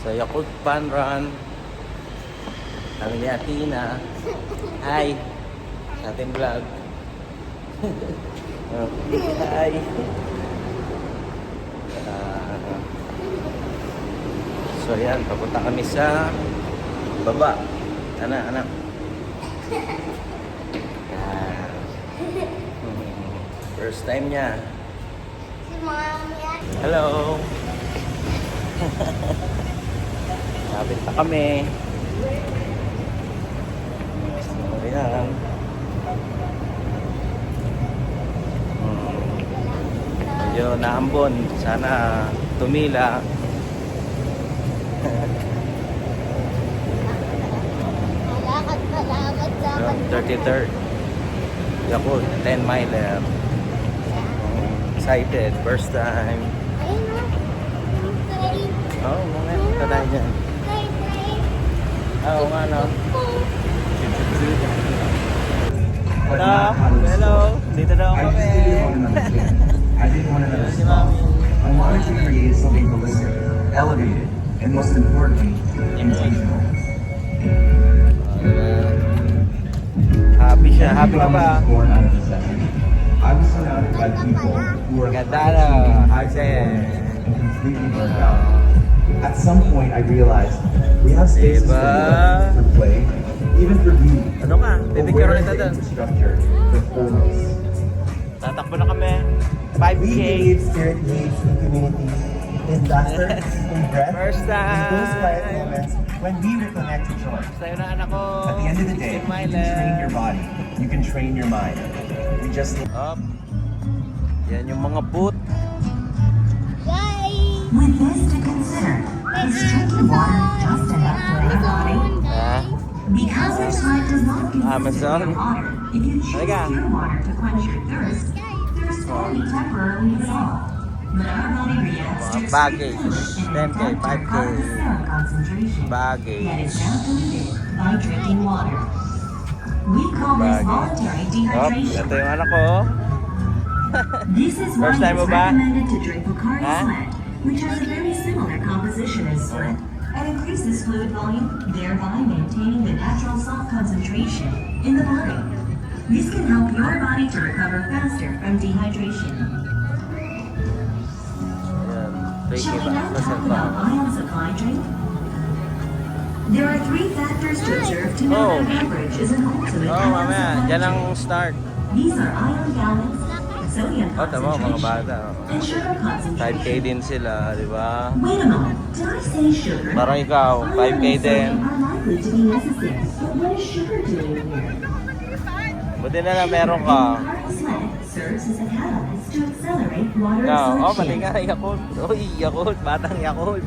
sa Yakult Fun Run. Kami ni Athena. Hi! Sa ating vlog. Oh, hi! So yan, papunta kami sa baba. Anak. First time niya. Si Mami. Hello! Lapit na kami. So yan. Medyo naambon. Sana tumila. So, 33rd Yakult 10 miler. Excited, first time. Oo, mga ito tayo dyan. Oo nga, no? Hello, dito daw kami. I didn't want another stop. I wanted to create something holistic, elevated, and most importantly, intentional. Happy siya, happy ka ba? Born out of necessity. I was surrounded by people who were Ganda na, kasi and completely burned out. At some point, I realized we have spaces Diba? for play, even for beauty. ano ka? But Bibigyan where rin is ito the doon. infrastructure for wholeness? Tatakbo na kami. We 5K. believe spirit lives in community, in laughter, in breath, First in those quiet time. moments when we reconnect to joy. Sa'yo na anak ko. At the end of the day, 16 you can miler. train your body, you can train your mind. We just Up. Yan yung mga boot. Guys! With this to consider, is drinking water just enough for everybody? Ha? Because our side does not consist Amazon. of pure water, if you choose Halika. pure water to quench your thirst, thirst will be temporarily resolved. But our body reacts to Mga baggage. extreme push 10K, and attempt to 5K. recover the serum concentration Baggage. that is now polluted by drinking water. We call this Baggage. voluntary Up. dehydration. Ito yung anak ko. This is why First time it's mo ba? recommended to drink Pocari Huh? Sweat, which has a very similar composition as sweat and increases fluid volume, thereby maintaining the natural salt concentration in the body. This can help your body to recover faster from dehydration. Ayan. Thank Shall you we ba? now Pasal talk pa. about ion supply drink? There are 3 factors to observe to know Oh. that a beverage is an ultimate Oh, ion mamaya. supply Diyan ang drink. start. These are ion balance, sodium Oh, tama, mga concentration, bata. and sugar 5K concentration. din sila, di ba? Wait a moment, did I say sugar? Parang ikaw, 5K Iron and din. sodium are likely to be necessary, but what is sugar doing here? Buti na lang meron ka. Pocari Sweat serves as a catalyst to accelerate water Ikaw, oh, absorption. mali nga, Yakult. Uy, Yakult, batang Yakult.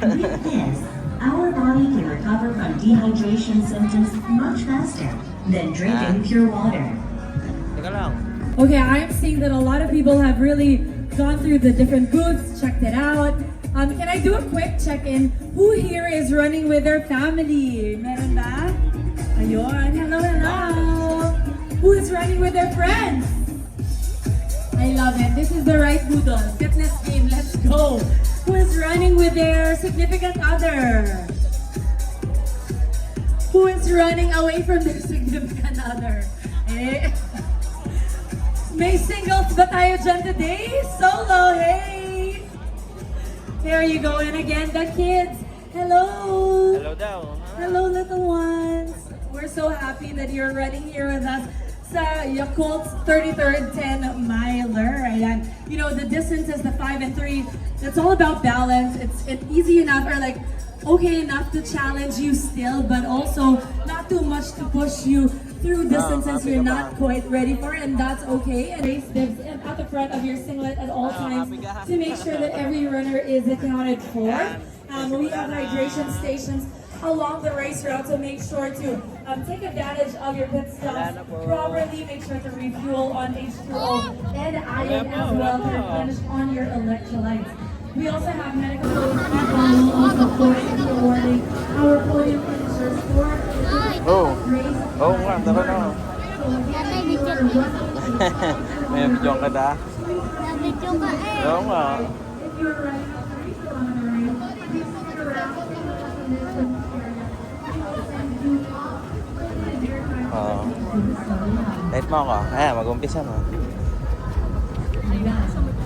With this, our body can recover from dehydration symptoms much faster than drinking pure water. Teka lang. Okay, I'm seeing that a lot of people have really gone through the different booths, checked it out. Can I do a quick check-in? Who here is running with their family? Meron ba? Ayun, hello. Who is running with their friends? I love it. This is the right boodle. Fitness game, let's go. Who is running with their significant other? Who is running away from their significant other? Eh? May singles ba tayo dyan today? Solo, hey! There you go. And again, the kids. Hello! Hello daw. Hello, little ones. We're so happy that you're running here with us sa Yakult's 33rd 10 miler. Ayan. You know, the distances, the 5 and 3, it's all about balance. It's easy enough or like okay enough to challenge you still, but also not too much to push you through distances you're not quite ready for, and that's okay. And race bibs at the front of your singlet at all times to make sure that every runner is accounted for. We have hydration stations along the race route, so make sure to take advantage of your pit stops properly. Make sure to refuel on H2O and iron as well to replenish on your electrolytes. We also have medical people also course rewarding our podium finishers for Oh. race. Oh, nga, tara na. So again, you are running. May video ka da? Nabidyo ka eh. Oo nga. If you're running a race, please stick around. mo ako. Ayan, mag-umpisa na.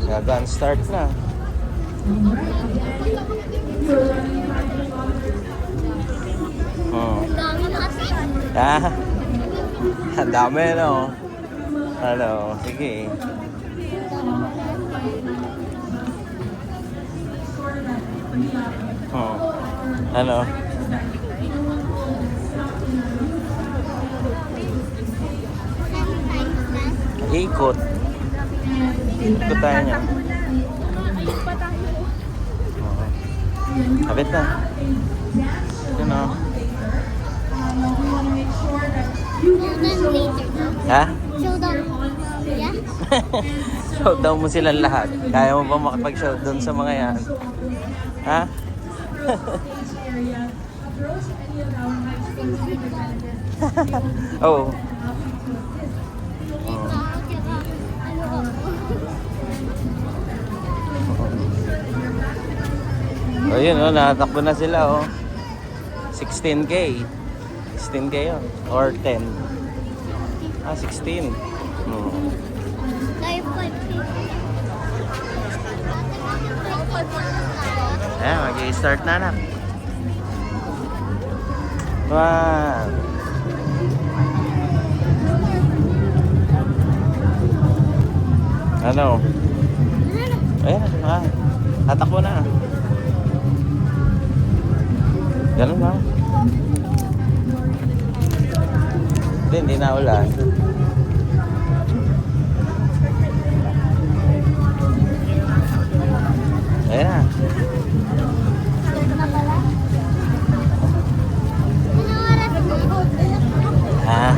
Gagan start na. Oh. Dami na kasi. Ah, ang dami, no? Ano, sige. Oh. Ano? Ikot. Ikot tayo niya. Oh. Kapit na. Yun, oh. Show them later. Ha? Show them. Yeah? Showdown mo silang lahat. Kaya mo ba makipag-showdown sa mga yan? Ha? Oh. Oh, yun, oh, nakatakbo na sila, oh. 16K. 16K yun. Or 10. Ah, 16. Ayan, mag-i-start na na. Wow. Ano? Ayan, tatakbo na. Ganun ba? Hindi na ulan. Ayan na. Ha?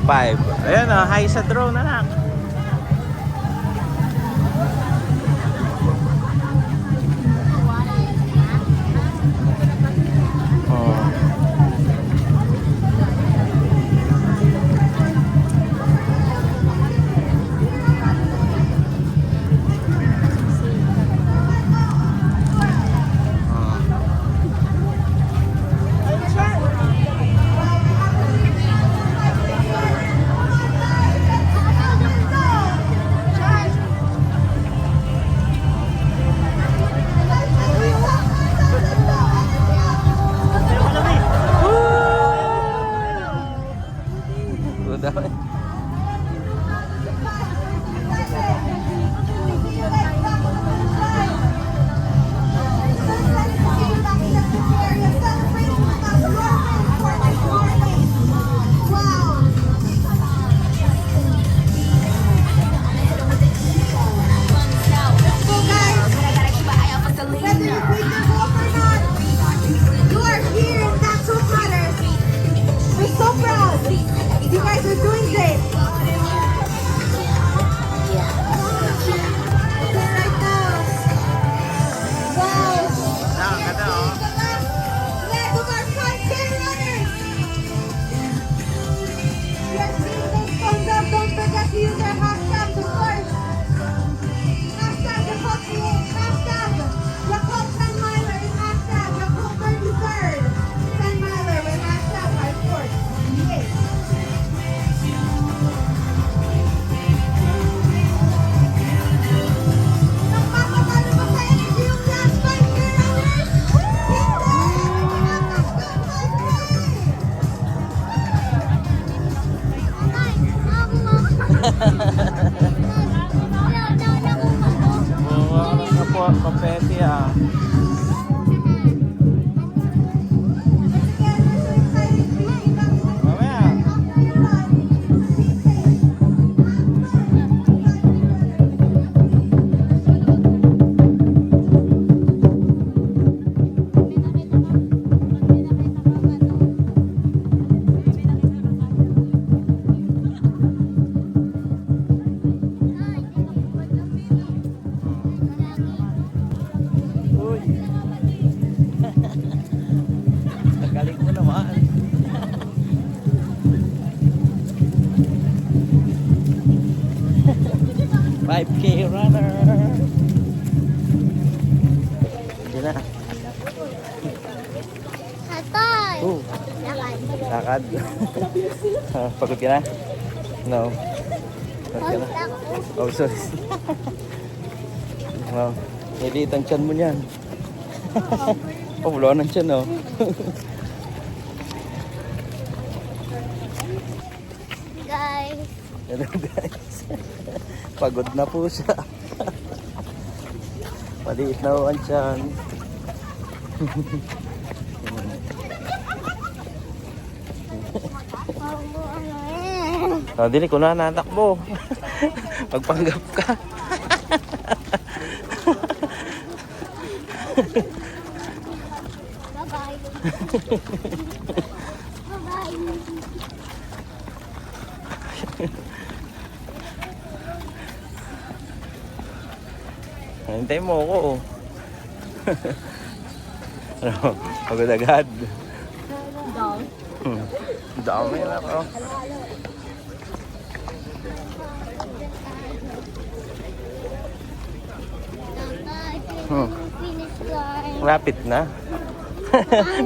5. Ayan o, high sa drone, anak. Oh. Dami. You are here and that's what matters. We're so proud. You guys are doing great. Right now. Wow. Ganda, oh. Leg of our 5K runners. You're seeing those thumbs up. Don't forget to use our hashtag, of course. Hashtag Yakult 10 miler and hashtag Yakult 33rd 10 miler with hashtag my sports. Yes. Napapagano ba sa energy yung last 5K runners? Oo, kapeti, ah. Mamaya. Uy. Galing mo naman. $5K runner. Hindi na. Tatay! Oh. Lakad. Lakad. Pagod ka na? No. Pagod ka na? Oh, sorry. Wow. Lilit ang tiyan mo niyan. Oh, wala ng tiyan, oh. Guys. Hello, guys. Pagod na po siya. Maliit na ho ang tiyan. Oh, dili ko na natakbo. Magpanggap ka. Bye-bye. Bye-bye. Hintay mo ako. Ano, pagod agad. Dami na ako. Finish line. Rapid na.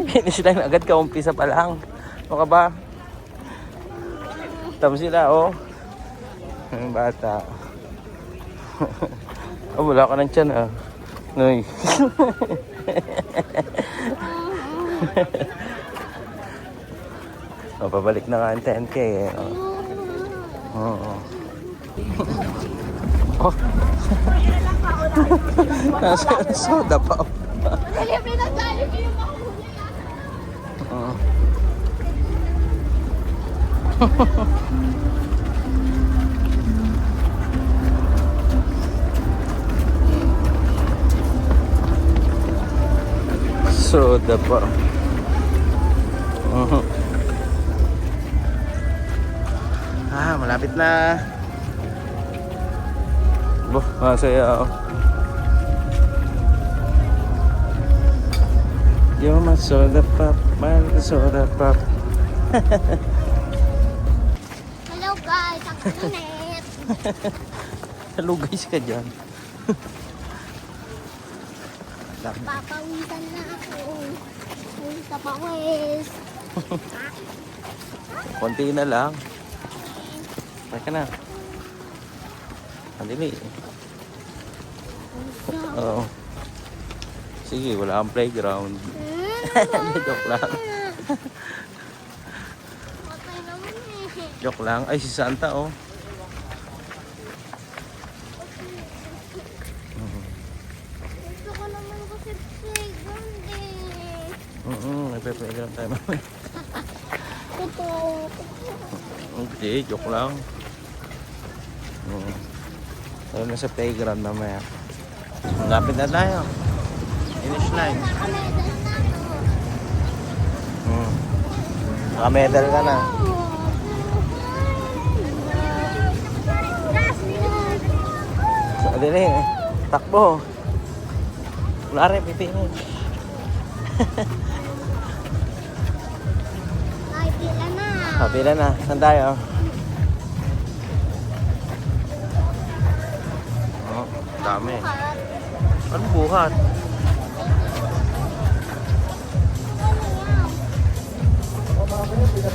Finish line agad ka, umpisa pa lang. Ano ka ba? Tapos sila, oh. Ang bata. Oh, wala ka ng tiyan, ah. Noy. Oh, pabalik na nga ang 10K, eh. Oh. Oh. Oh. Nasa soda pa. Libre na tayo. Oh. Soda pa. Ah, malapit na. Boh, masaya. You're my soda pop, my soda pop. Hello guys, ako ulit. Hello guys ka dyan. Papawisan na ako. Uy, tapawis. Konti na lang. Teka na. Andili. Oo. Sige, wala kang playground. Joke lang. Patay naman eh. Joke lang. Ay, si Santa, oh. Gusto ko naman kasi playground eh. Nagpe-playground tayo mamaya. Totoo. Hindi, joke lang. Tayo na sa playground mamaya. Lapit na tayo. Finish line. Nakamedal na ako. Naka-medal ka na. So, dili. Takbo. Wala rin, pipinish. Ay, pila na. Pila na. Saan tayo? Oh, dami. Anong buhat?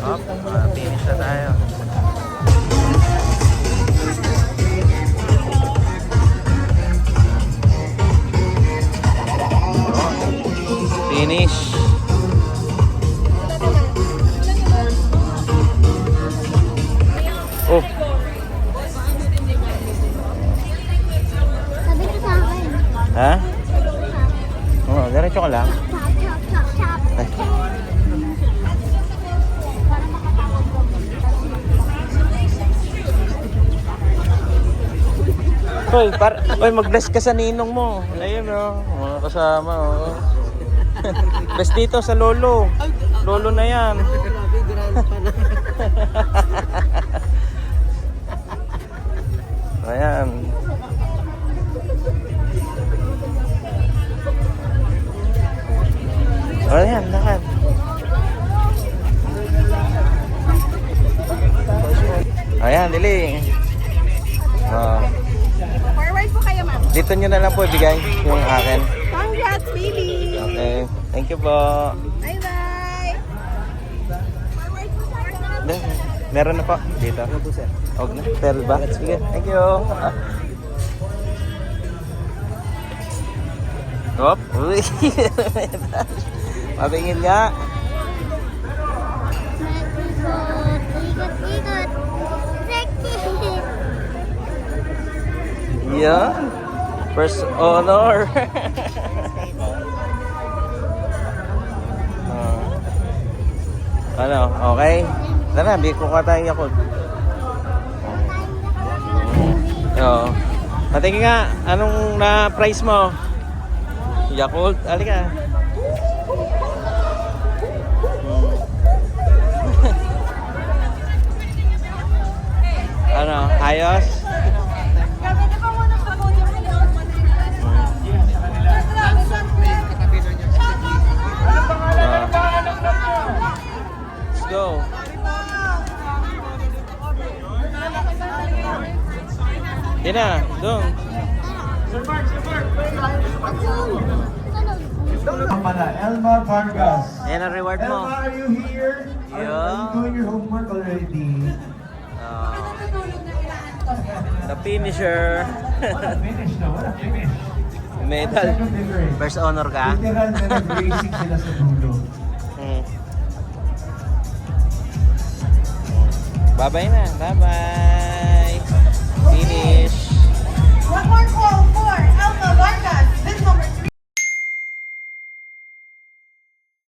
Up, finish na tayo. Finish. Oh, Sabi ko sa akin. ha? Oh, diretso ka lang. Chop, chop, chop, chop. Ay. Para makatawag ko. Hoy, mag-bless ka sa ninong mo. Ayun, oh. Mga kasama, oh. Bless dito sa lolo. Lolo na yan. Ayan. Ayan, lakad. Ayan, dili. Forward po kayo, ma'am. Dito nyo na lang po ibigay yung akin. Congrats, baby! Okay. Thank you po. Bye-bye! Hindi. Meron na po. Dito. Huwag na. Pero ba? Sige. Thank you. Hop. Uy. Mabingin nga. Ikot-ikot. Sexy. Yeah. First honor. Ano? Okay? Tara, biko ka tayo Yakult. Oo. Patingin nga, anong na-price mo? Yakult, alika. Ano, ayos? Let's go. Yan na, doon. Pala, Elma Vargas. Yan ang reward mo. Elma, are you here? Are you doing your homework already? The finisher. Wala finish na, wala finish. Medal. Second difference. First honor ka? Literal na nag-racing sila sa dulo. Bye-bye na. Bye-bye. Finish. One more call.